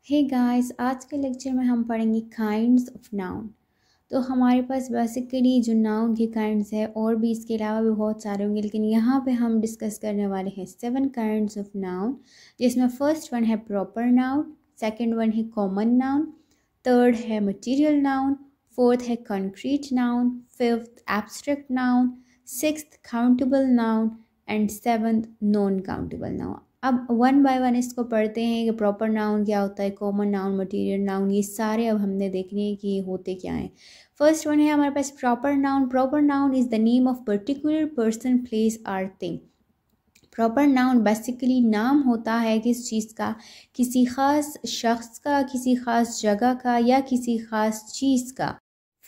Hey guys, आज के lecture में हम पढ़ेंगे काइंड्स ऑफ नाउन। तो हमारे पास बेसिकली जो नाउन के काइंड्स है और भी इसके अलावा भी बहुत सारे होंगे, लेकिन यहाँ पे हम डिस्कस करने वाले हैं 7 काइंड्स ऑफ नाउन, जिसमें फर्स्ट वन है प्रॉपर नाउन, सेकंड वन है कॉमन नाउन, थर्ड है मटीरियल नाउन, फोर्थ है concrete noun, fifth abstract noun, sixth countable noun and seventh non countable noun. अब वन बाय वन इसको पढ़ते हैं कि प्रॉपर नाउन क्या होता है, कॉमन नाउन, मटीरियल नाउन, ये सारे अब हमने देखने हैं कि ये होते क्या हैं। फर्स्ट वन है हमारे पास proper noun. Proper noun is the name of particular person, place or thing. Proper noun basically नाम होता है किस चीज़ का, किसी ख़ास शख्स का, किसी ख़ास जगह का या किसी ख़ास चीज़ का।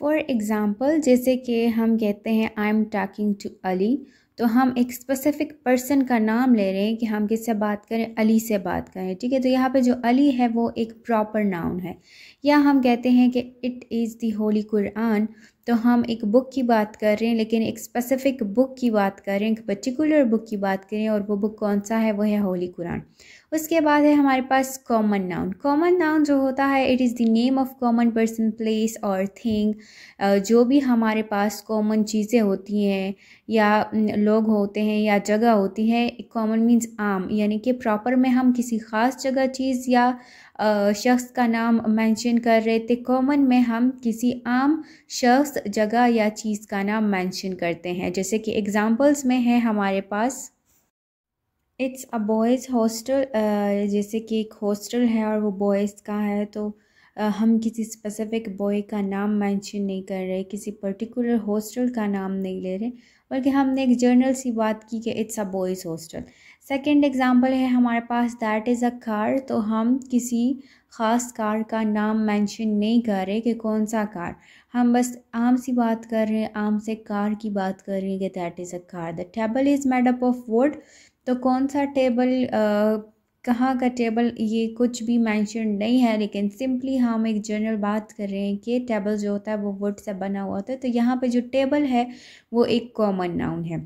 फॉर एग्ज़ाम्पल, जैसे कि हम कहते हैं I am talking to Ali, तो हम एक स्पेसिफिक पर्सन का नाम ले रहे हैं कि हम किससे बात करें, अली से बात करें, ठीक है। तो यहाँ पे जो अली है वो एक प्रॉपर नाउन है। या हम कहते हैं कि it is the Holi Quran, तो हम एक बुक की बात कर रहे हैं, लेकिन एक स्पेसिफिक बुक की बात कर रहे हैं, एक पर्टिकुलर बुक की बात करें, और वो बुक कौन सा है, वो है होली कुरान। उसके बाद है हमारे पास कॉमन नाउन। कॉमन नाउन जो होता है, it is the name of common person, place और थिंग। जो भी हमारे पास कॉमन चीज़ें होती हैं या लोग होते हैं या जगह होती है, कॉमन मीन्स आम, यानी कि प्रॉपर में हम किसी ख़ास जगह, चीज़ या शख्स का नाम मेंशन कर रहे थे, कॉमन में हम किसी आम शख्स, जगह या चीज़ का नाम मेंशन करते हैं। जैसे कि एग्जांपल्स में है हमारे पास इट्स अ बॉयज़ हॉस्टल, जैसे कि एक हॉस्टल है और वो बॉयज़ का है, तो हम किसी स्पेसिफिक बॉय का नाम मेंशन नहीं कर रहे, किसी पर्टिकुलर हॉस्टल का नाम नहीं ले रहे, बल्कि हमने एक जनरल सी बात की कि it's a boys hostel. Second example है हमारे पास दैट इज़ अ कार, तो हम किसी ख़ास कार का नाम मेंशन नहीं कर रहे कि कौन सा कार, हम बस आम सी बात कर रहे हैं, आम से कार की बात कर रहे हैं कि that is a car. The table is made up of would, तो कौन सा टेबल, कहाँ का टेबल, ये कुछ भी मेंशन नहीं है, लेकिन सिंपली हम एक जनरल बात कर रहे हैं कि टेबल जो होता है वो वुड से बना हुआ होता है। तो यहाँ पे जो टेबल है वो एक कॉमन नाउन है।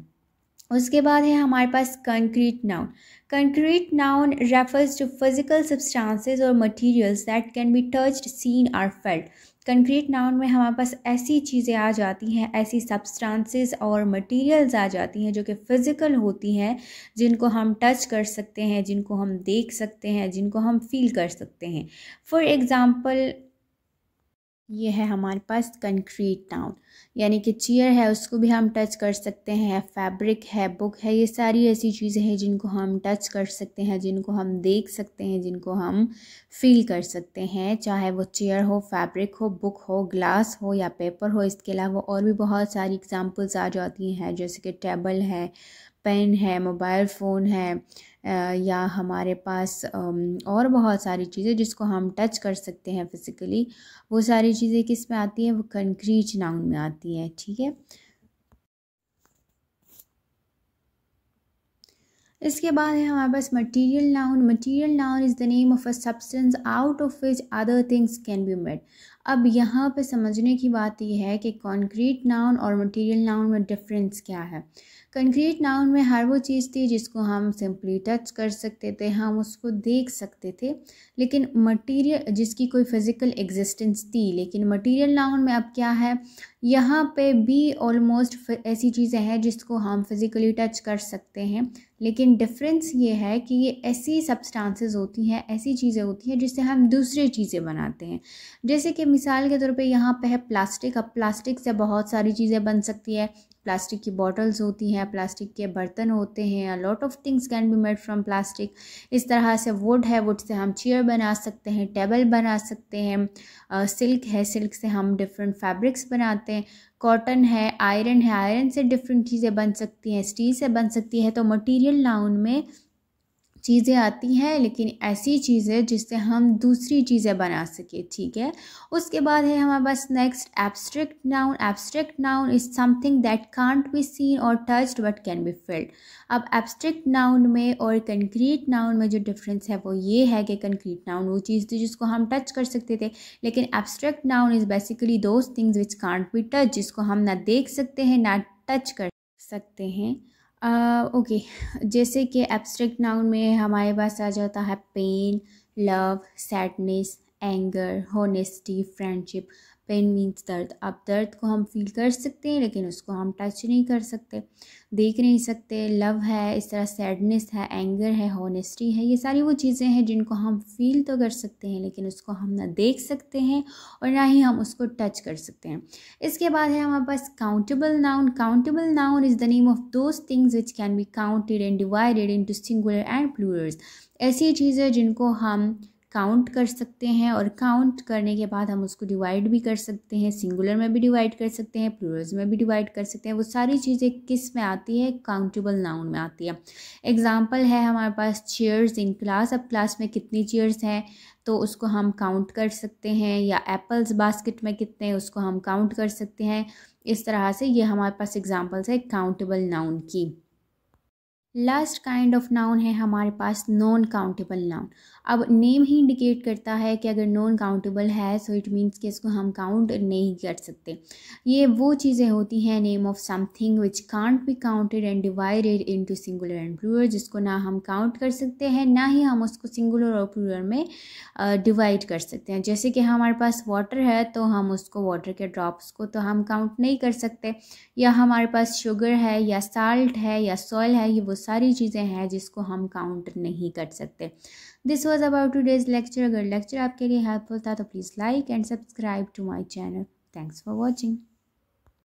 उसके बाद है हमारे पास concrete noun. Concrete noun refers to physical substances और materials that can be touched, seen और फेल्ट। कंक्रीट नाउन में हमारे पास ऐसी चीज़ें आ जाती हैं, ऐसी सब्सटेंसेस और मटेरियल्स आ जाती हैं जो कि फ़िज़िकल होती हैं, जिनको हम टच कर सकते हैं, जिनको हम देख सकते हैं, जिनको हम फील कर सकते हैं। फॉर एग्ज़ाम्पल, ये है हमारे पास कंक्रीट नाउन, यानी कि चेयर है उसको भी हम टच कर सकते हैं, फैब्रिक है, बुक है, ये सारी ऐसी चीज़ें हैं जिनको हम टच कर सकते हैं, जिनको हम देख सकते हैं, जिनको हम फील कर सकते हैं, चाहे वो चेयर हो, फैब्रिक हो, बुक हो, ग्लास हो या पेपर हो। इसके अलावा और भी बहुत सारी एग्जांपल्स आ जाती हैं, जैसे कि टेबल है, पेन है, मोबाइल फ़ोन है, या हमारे पास और बहुत सारी चीज़ें जिसको हम टच कर सकते हैं फिज़िकली। वो सारी चीज़ें किस में आती हैं, वो कंक्रीट नाउन में आती हैं, ठीक है। इसके बाद है हमारे पास material noun. Material noun is the name of a substance out of which other things can be made. अब यहाँ पे समझने की बात यह है कि कॉन्क्रीट नाउन और मटीरियल नाउन में डिफरेंस क्या है। कंक्रीट नाउन में हर वो चीज़ थी जिसको हम सिंपली टच कर सकते थे, हम उसको देख सकते थे, लेकिन मटीरियल जिसकी कोई फिज़िकल एग्जिस्टेंस थी। लेकिन मटीरियल नाउन में अब क्या है, यहाँ पे भी ऑलमोस्ट ऐसी चीज़ें हैं जिसको हम फिज़िकली टच कर सकते हैं, लेकिन डिफरेंस ये है कि ये ऐसी सब्सटेंसेस होती हैं, ऐसी चीज़ें होती हैं जिससे हम दूसरी चीज़ें बनाते हैं। जैसे कि मिसाल के तौर पे यहाँ पे है प्लास्टिक। अब प्लास्टिक से बहुत सारी चीज़ें बन सकती है। प्लास्टिक की बॉटल्स होती हैं, प्लास्टिक के बर्तन होते हैं, lot of things can be made from plastic. इस तरह से वुड है, वुड से हम चेयर बना सकते हैं, टेबल बना सकते हैं। सिल्क है, सिल्क से हम डिफरेंट फैब्रिक्स बनाते हैं। कॉटन है, आयरन से डिफरेंट चीज़ें बन सकती हैं, स्टील से बन सकती है। तो मटीरियल नाउन में चीज़ें आती हैं, लेकिन ऐसी चीज़ें जिससे हम दूसरी चीज़ें बना सके, ठीक है। उसके बाद है हमारे पास next abstract noun. Abstract noun is something that can't be seen और touched but can be felt. अब एब्स्ट्रैक्ट नाउन में और कंक्रीट नाउन में जो डिफरेंस है वो ये है कि कंक्रीट नाउन वो चीज़ थी जिसको हम टच कर सकते थे, लेकिन abstract noun is basically those things which can't be touch, जिसको हम ना देख सकते हैं ना टच कर सकते हैं। ओके, जैसे कि एब्स्ट्रैक्ट नाउन में हमारे पास आ जाता है pain, love, sadness, anger, honesty, friendship. Pain means दर्द। अब दर्द को हम फील कर सकते हैं लेकिन उसको हम टच नहीं कर सकते, देख नहीं सकते। लव है, इस तरह सैडनेस है, एंगर है, होनेस्टी है, ये सारी वो चीज़ें हैं जिनको हम फील तो कर सकते हैं लेकिन उसको हम ना देख सकते हैं और ना ही हम उसको टच कर सकते हैं। इसके बाद है हमारे पास countable noun. Countable noun is the name of those things which can be counted and divided into singular and plurals. ऐसी चीज़ें जिनको हम काउंट कर सकते हैं और काउंट करने के बाद हम उसको डिवाइड भी कर सकते हैं, सिंगुलर में भी डिवाइड कर सकते हैं, प्लूरल्स में भी डिवाइड कर सकते हैं। वो सारी चीज़ें किस में आती है? काउंटेबल नाउन में आती है। एग्जाम्पल है हमारे पास चेयर्स इन क्लास। अब क्लास में कितनी चेयर्स हैं तो उसको हम काउंट कर सकते हैं, या एप्पल्स बास्केट में कितने हैं उसको हम काउंट कर सकते हैं। इस तरह से ये हमारे पास एग्जांपल्स है काउंटेबल नाउन की। लास्ट काइंड ऑफ नाउन है हमारे पास नॉन काउंटेबल नाउन। अब नेम ही इंडिकेट करता है कि अगर नॉन काउंटेबल है सो इट मीन्स कि इसको हम काउंट नहीं कर सकते। ये वो चीज़ें होती हैं name of something which can't be counted and divided into singular and plural, जिसको ना हम काउंट कर सकते हैं ना ही हम उसको सिंगुलर और प्लूरल में डिवाइड कर सकते हैं। जैसे कि हमारे पास वाटर है तो हम उसको वाटर के ड्रॉप्स को तो हम काउंट नहीं कर सकते, या हमारे पास शुगर है या साल्ट है या सॉइल है, ये वो सारी चीज़ें हैं जिसको हम काउंट नहीं कर सकते। This was about today's lecture. अगर लेक्चर आपके लिए हेल्पफुल था तो please like and subscribe to my channel. Thanks for watching.